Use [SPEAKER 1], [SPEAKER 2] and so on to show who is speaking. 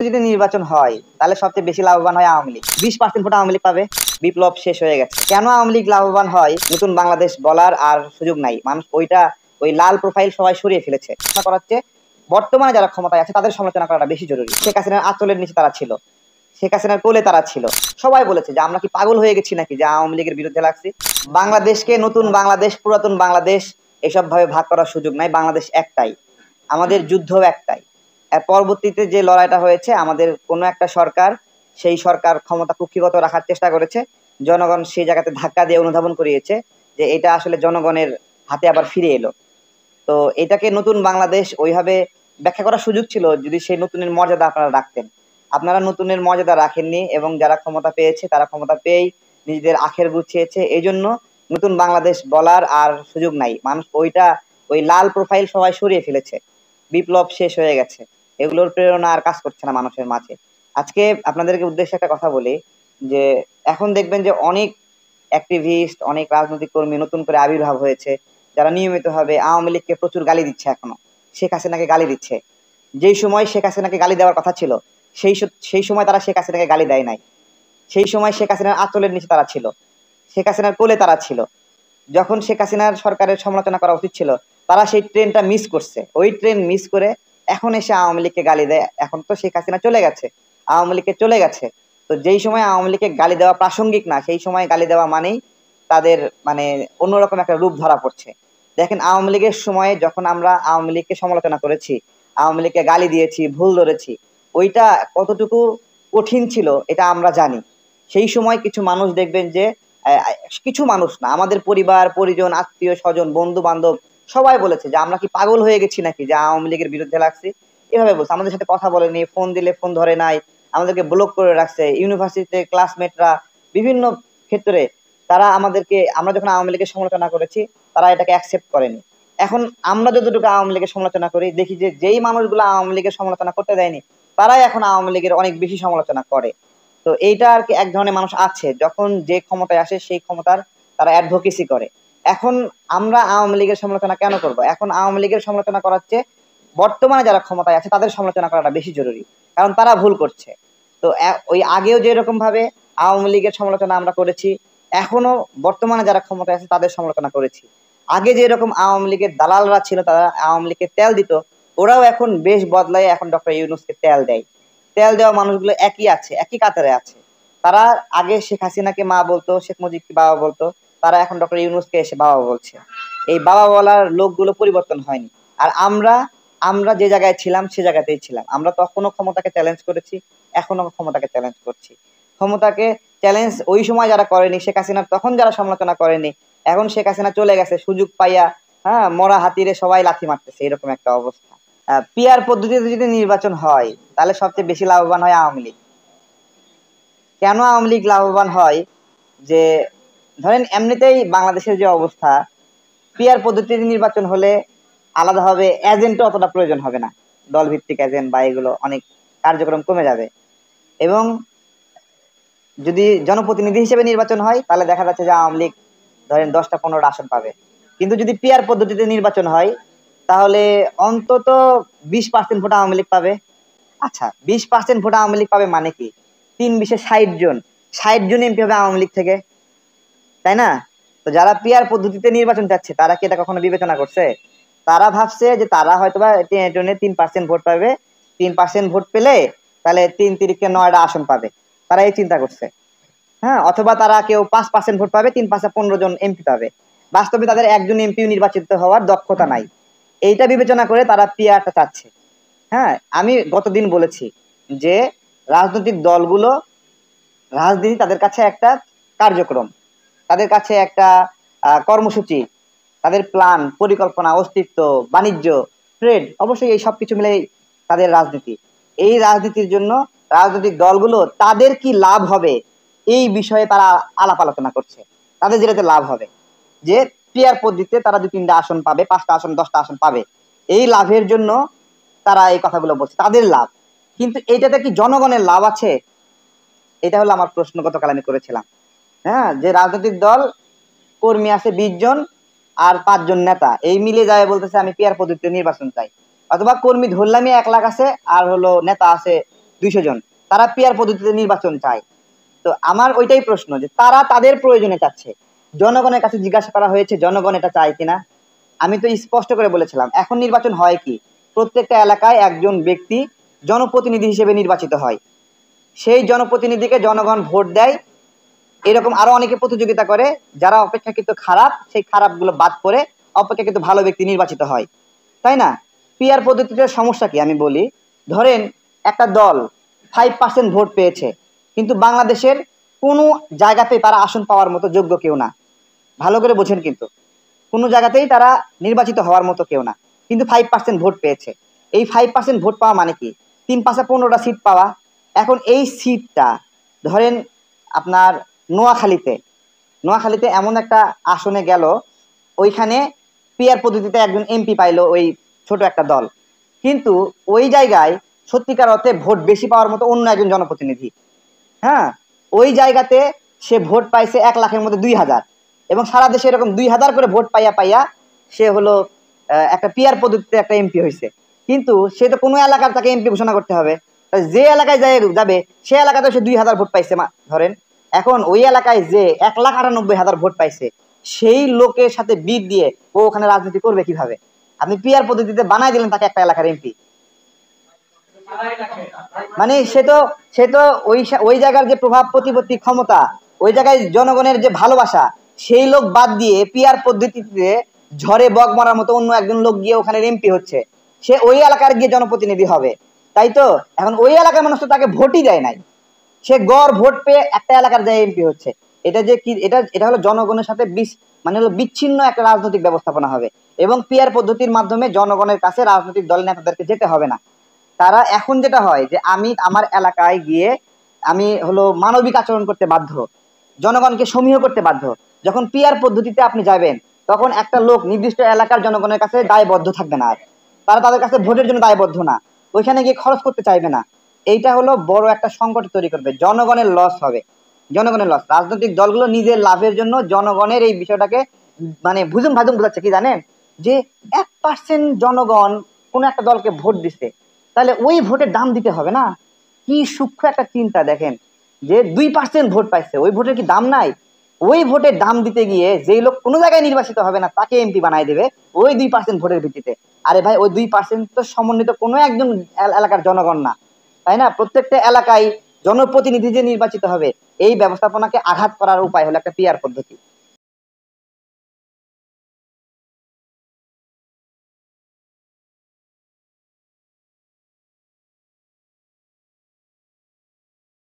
[SPEAKER 1] যদি নির্বাচন হয় তাহলে সবচেয়ে বেশি লাভবান হয় আওয়ামী লীগ। 20% ভোট আওয়ামী লীগ পাবে। বিপ্লব শেষ হয়ে গেছে। কেন আওয়ামী লীগ লাভবান হয় নতুন বাংলাদেশ বলার আর সুযোগ নাই। মানুষ ওই লাল প্রোফাইল সবাই সরিয়ে ফেলেছে। করাচ্ছে বর্তমানে যারা ক্ষমতায় আছে তাদের সমালোচনা করাটা বেশি জরুরি। শেখ হাসিনার আঁচলের নিচে তারা ছিল, শেখ হাসিনার কোলে তারা ছিল। সবাই বলেছে যে আমরা কি পাগল হয়ে গেছি নাকি যে আওয়ামী লীগের বিরুদ্ধে লাগছি। বাংলাদেশকে নতুন বাংলাদেশ, পুরাতন বাংলাদেশ এসব ভাবে ভাগ করার সুযোগ নাই। বাংলাদেশ একটাই, আমাদের যুদ্ধ একটাই। পরবর্তীতে যে লড়াইটা হয়েছে, আমাদের কোনো একটা সরকার, সেই সরকার ক্ষমতা কুক্ষিগত রাখার চেষ্টা করেছে। জনগণ সেই জায়গাতে ধাক্কা দিয়ে অনুধাবন করিয়েছে যে এটা আসলে জনগণের হাতে আবার ফিরে এলো। তো এটাকে নতুন বাংলাদেশ ওইভাবে ব্যাখ্যা করার সুযোগ ছিল যদি সেই নতুনের মর্যাদা আপনারা রাখতেন। আপনারা নতুনের মর্যাদা রাখেননি এবং যারা ক্ষমতা পেয়েছে তারা ক্ষমতা পেয়েই নিজেদের আখের গুছিয়েছে। এই জন্য নতুন বাংলাদেশ বলার আর সুযোগ নাই। মানুষ ওই লাল প্রোফাইল সবাই সরিয়ে ফেলেছে। বিপ্লব শেষ হয়ে গেছে। এগুলোর প্রেরণা আর কাজ করছে না মানুষের মাঝে। আজকে আপনাদেরকে উদ্দেশ্যে একটা কথা বলি যে এখন দেখবেন যে অনেক অ্যাক্টিভিস্ট, অনেক রাজনৈতিক কর্মী নতুন করে আবির্ভাব হয়েছে, যারা নিয়মিতভাবে আওয়ামী লীগকে প্রচুর গালি দিচ্ছে। এখনো শেখ হাসিনাকে গালি দিচ্ছে। যেই সময় শেখ হাসিনাকে গালি দেওয়ার কথা ছিল সেই সময় তারা শেখ হাসিনাকে গালি দেয় নাই। সেই সময় শেখ হাসিনার আঁচলের নিচে তারা ছিল, শেখ হাসিনার কোলে তারা ছিল। যখন শেখ হাসিনার সরকারের সমালোচনা করা উচিত ছিল, তারা সেই ট্রেনটা মিস করছে। ওই ট্রেন মিস করে এখন এসে আওয়ামী লীগকে গালি দেয়। এখন তো শেখ হাসিনা চলে গেছে, আওয়ামী লীগকে চলে গেছে। তো যেই সময় আওয়ামী লীগকে গালি দেওয়া প্রাসঙ্গিক না, সেই সময় গালি দেওয়া মানেই তাদের অন্যরকম একটা রূপ ধরা পড়ছে। দেখেন, আওয়ামী লীগের সময়ে যখন আমরা আওয়ামী লীগকে সমালোচনা করেছি, আওয়ামী লীগকে গালি দিয়েছি, ভুল ধরেছি, ওইটা কতটুকু কঠিন ছিল এটা আমরা জানি। সেই সময় কিছু মানুষ দেখবেন যে কিছু মানুষ না, আমাদের পরিবার পরিজন, আত্মীয় স্বজন, বন্ধু বান্ধব সবাই বলেছে যে আমরা কি পাগল হয়ে গেছি নাকি যে আওয়ামী লীগের বিরুদ্ধে লাগছি। এভাবে বলছে, আমাদের সাথে কথা বলেনি, ফোন দিলে ফোন ধরে নাই, আমাদেরকে ব্লক করে রাখছে। ইউনিভার্সিটিতে ক্লাসমেটরা বিভিন্ন ক্ষেত্রে তারা আমরা যখন আওয়ামী লীগের সমালোচনা করেছি তারা এটাকে অ্যাকসেপ্ট করেনি। এখন আমরা যতটুকু আওয়ামী লীগের সমালোচনা করি, দেখি যে যেই মানুষগুলো আওয়ামী লীগের সমালোচনা করতে দেয়নি তারাই এখন আওয়ামী লীগের অনেক বেশি সমালোচনা করে। তো এইটা আর কি, এক ধরনের মানুষ আছে যখন যে ক্ষমতায় আসে সেই ক্ষমতার তারা অ্যাডভোকেসি করে। এখন আমরা আওয়ামী লীগের সমালোচনা কেন করব? এখন আওয়ামী লীগের সমালোচনা করার চেয়ে বর্তমানে যারা ক্ষমতায় আছে তাদের সমালোচনা করাটা বেশি জরুরি, কারণ তারা ভুল করছে। তো ওই আগেও যেরকম ভাবে আওয়ামী লীগের সমালোচনা আমরা করেছি, এখনো বর্তমানে যারা ক্ষমতায় আছে তাদের সমালোচনা করেছি। আগে যেরকম আওয়ামী লীগের দালালরা ছিল, তারা আওয়ামী লীগকে তেল দিত, ওরাও এখন বেশ বদলায় এখন ডক্টর ইউনূসকে তেল দেয়। তেল দেওয়া মানুষগুলো একই আছে, একই কাতারে আছে। তারা আগে শেখ হাসিনাকে মা বলতো, শেখ মুজিবকে বাবা বলতো, তারা এখন ডক্টর ইউনূসকে এসে বাবা বলছে। এই বাবা বলার লোকগুলো পরিবর্তন হয়নি। আর আমরা আমরা যে জায়গায় ছিলাম সে জায়গাতেই ছিলাম। আমরা তখনও ক্ষমতাকে চ্যালেঞ্জ করেছি, এখনো ক্ষমতাকে চ্যালেঞ্জ করছি। ক্ষমতাকে চ্যালেঞ্জ ওই সময় যারা করেনি, শেখ হাসিনার তখন যারা সমালোচনা করেনি, এখন শেখ হাসিনা চলে গেছে, সুযোগ পাইয়া মরা হাতিরে সবাই লাথি মারতেছে, এরকম একটা অবস্থা। পিআর পদ্ধতিতে যদি নির্বাচন হয় তাহলে সবচেয়ে বেশি লাভবান হয় আওয়ামী লীগ। কেন আওয়ামী লীগ লাভবান হয়? যে ধরেন এমনিতেই বাংলাদেশের যে অবস্থা, পিআর পদ্ধতিতে নির্বাচন হলে আলাদাভাবে এজেন্টও অতটা প্রয়োজন হবে না। দল ভিত্তিক এজেন্ট বা এগুলো অনেক কার্যক্রম কমে যাবে। এবং যদি জনপ্রতিনিধি হিসেবে নির্বাচন হয় তাহলে দেখা যাচ্ছে যে আওয়ামী লীগ ধরেন 10টা 15টা আসন পাবে। কিন্তু যদি পিআর পদ্ধতিতে নির্বাচন হয় তাহলে অন্তত 20% ভোট আওয়ামী লীগ পাবে। আচ্ছা, 20% ভোট আওয়ামী লীগ পাবে মানে কি? 3-20-এ 60 জন, 60 জন এমপি হবে আওয়ামী লীগ থেকে, তাই না? তো যারা পিআর পদ্ধতিতে নির্বাচন চাচ্ছে তারা কি এটা কখনো বিবেচনা করছে? তারা ভাবছে যে তারা হয়তোবা 3% ভোট পাবে, 3% ভোট পেলে তাহলে 3 × 3 = 9টা আসন পাবে, তারা এই চিন্তা করছে। অথবা তারা কেউ 5% ভোট পাবে, 3 × 5 = 15 জন এমপি পাবে। বাস্তবে তাদের একজন এমপি নির্বাচিত হওয়ার দক্ষতা নাই। এইটা বিবেচনা করে তারা পিআরটা চাচ্ছে। আমি গতদিন বলেছি যে রাজনৈতিক দলগুলো, রাজনীতি তাদের কাছে একটা কার্যক্রম, তাদের কাছে একটা কর্মসূচি, তাদের প্ল্যান, পরিকল্পনা, অস্তিত্ব, বাণিজ্য, ট্রেড, অবশ্যই এই সবকিছু মিলে তাদের রাজনীতি। এই রাজনীতির জন্য রাজনৈতিক দলগুলো তাদের কি লাভ হবে এই বিষয়ে তারা আলাপ আলোচনা করছে। তাদের যেটাতে লাভ হবে, যে পিআর পদ্ধতিতে তারা 2-3টা আসন পাবে, 5টা আসন, 10টা আসন পাবে, এই লাভের জন্য তারা এই কথাগুলো বলছে, তাদের লাভ। কিন্তু এটাতে কি জনগণের লাভ আছে? এটা হলো আমার প্রশ্ন, গতকাল আমি করেছিলাম। যে রাজনৈতিক দল কর্মী আছে 20 জন আর 5 জন নেতা, এই মিলে যায় বলতেছে আমি পিআর পদ্ধতিতে নির্বাচন চাই। অথবা কর্মী ধরলামই 1 লাখ আছে আর হলো নেতা আছে 200 জন, তারা পিয়ার পদ্ধতিতে নির্বাচন চায়। তো আমার ওইটাই প্রশ্ন যে তারা তাদের প্রয়োজনে চাচ্ছে, জনগণের কাছে জিজ্ঞাসা করা হয়েছে জনগণ এটা চায় কিনা? আমি তো স্পষ্ট করে বলেছিলাম এখন নির্বাচন হয় কি, প্রত্যেকটা এলাকায় একজন ব্যক্তি জনপ্রতিনিধি হিসেবে নির্বাচিত হয়, সেই জনপ্রতিনিধিকে জনগণ ভোট দেয়। এরকম আরো অনেকে প্রতিযোগিতা করে, যারা অপেক্ষাকৃত খারাপ সেই খারাপগুলো বাদ করে অপেক্ষাকৃত ভালো ব্যক্তি নির্বাচিত হয়, তাই না? পিয়ার পদ্ধতিতে সমস্যা কি আমি বলি, ধরেন একটা দল 5% ভোট পেয়েছে, কিন্তু বাংলাদেশের কোনো জায়গাতে তারা আসন পাওয়ার মতো যোগ্য কেউ না। ভালো করে বোঝেন, কিন্তু কোনো জায়গাতেই তারা নির্বাচিত হওয়ার মতো কেউ না, কিন্তু 5% ভোট পেয়েছে। এই 5% ভোট পাওয়া মানে কি, 3-5-15টা সিট পাওয়া। এখন এই সিটটা ধরেন আপনার নোয়াখালীতে এমন একটা আসনে গেল, ওইখানে পিয়ার পদ্ধতিতে একজন এমপি পাইলো ওই ছোট একটা দল, কিন্তু ওই জায়গায় সত্যিকার অর্থে ভোট বেশি পাওয়ার মতো অন্য একজন জনপ্রতিনিধি, হ্যাঁ, ওই জায়গাতে সে ভোট পাইছে 1 লাখের মধ্যে 2,000, এবং সারা দেশে এরকম 2,000 করে ভোট পাইয়া পাইয়া সে হলো একটা পিয়ার পদ্ধতিতে একটা এমপি হয়েছে। কিন্তু সে তো কোনো এলাকার তাকে এমপি ঘোষণা করতে হবে, যে এলাকায় যাবে সে এলাকাতে সে 2,000 ভোট পাইছে ধরেন। এখন ওই এলাকায় যে 1,98,000 ভোট পাইছে, সেই লোকের সাথে বিট দিয়ে ও ওখানে রাজনীতি করবে কিভাবে? আপনি পিয়ার পদ্ধতিতে বানাই দিলেন তাকে একটা এলাকার এমপি, মানে সে তো ওই জায়গার যে প্রভাব প্রতিপত্তি ক্ষমতা, ওই জায়গায় জনগণের যে ভালোবাসা, সেই লোক বাদ দিয়ে পিয়ার পদ্ধতিতে ঝড়ে বক মারার মতো অন্য একজন লোক গিয়ে ওখানে এমপি হচ্ছে, সে ওই এলাকার গিয়ে জনপ্রতিনিধি হবে, তাই তো? এখন ওই এলাকার মানুষ তো তাকে ভোটই দেয় নাই, সে গড় ভোট পেয়ে একটা এলাকার যায় এমপি হচ্ছে। এটা যে কি, এটা হলো জনগণের সাথে মানে হলো বিচ্ছিন্ন একটা রাজনৈতিক ব্যবস্থাপনা হবে, এবং পিয়ার পদ্ধতির মাধ্যমে জনগণের কাছে রাজনৈতিক দল নেতাদেরকে যেতে হবে না। তারা এখন যেটা হয় যে আমি আমার এলাকায় গিয়ে আমি হলো মানবিক আচরণ করতে বাধ্য, জনগণকে সমীহ করতে বাধ্য। যখন পিয়ার পদ্ধতিতে আপনি যাবেন, তখন একটা লোক নির্দিষ্ট এলাকার জনগণের কাছে দায়বদ্ধ থাকবে না আর, তারা তাদের কাছে ভোটের জন্য দায়বদ্ধ না, ওইখানে গিয়ে খরচ করতে চাইবে না। এইটা হলো বড় একটা সংকট তৈরি করবে, জনগণের লস হবে, জনগণের লস। রাজনৈতিক দলগুলো নিজের লাভের জন্য জনগণের এই বিষয়টাকে মানে ভুজুম ভাজুম বোঝাচ্ছে কি জানেন, যে 1% জনগণ কোন একটা দলকে ভোট দিচ্ছে, তাহলে ওই ভোটের দাম দিতে হবে না। কি সূক্ষ্ম একটা চিন্তা দেখেন, যে 2% ভোট পাইছে, ওই ভোটের কি দাম নাই? ওই ভোটের দাম দিতে গিয়ে যেই লোক কোনো জায়গায় নির্বাচিত হবে না তাকে এমপি বানাই দেবে ওই 2% ভোটের ভিত্তিতে। আরে ভাই, ওই 2% তো সমন্বিত কোনো একজন এলাকার জনগণ না, তাই না? প্রত্যেকটা এলাকায় জনপ্রতিনিধি যে নির্বাচিত হবে, এই ব্যবস্থাপনাকে আঘাত করার উপায় হলো একটা পিয়ার পদ্ধতি।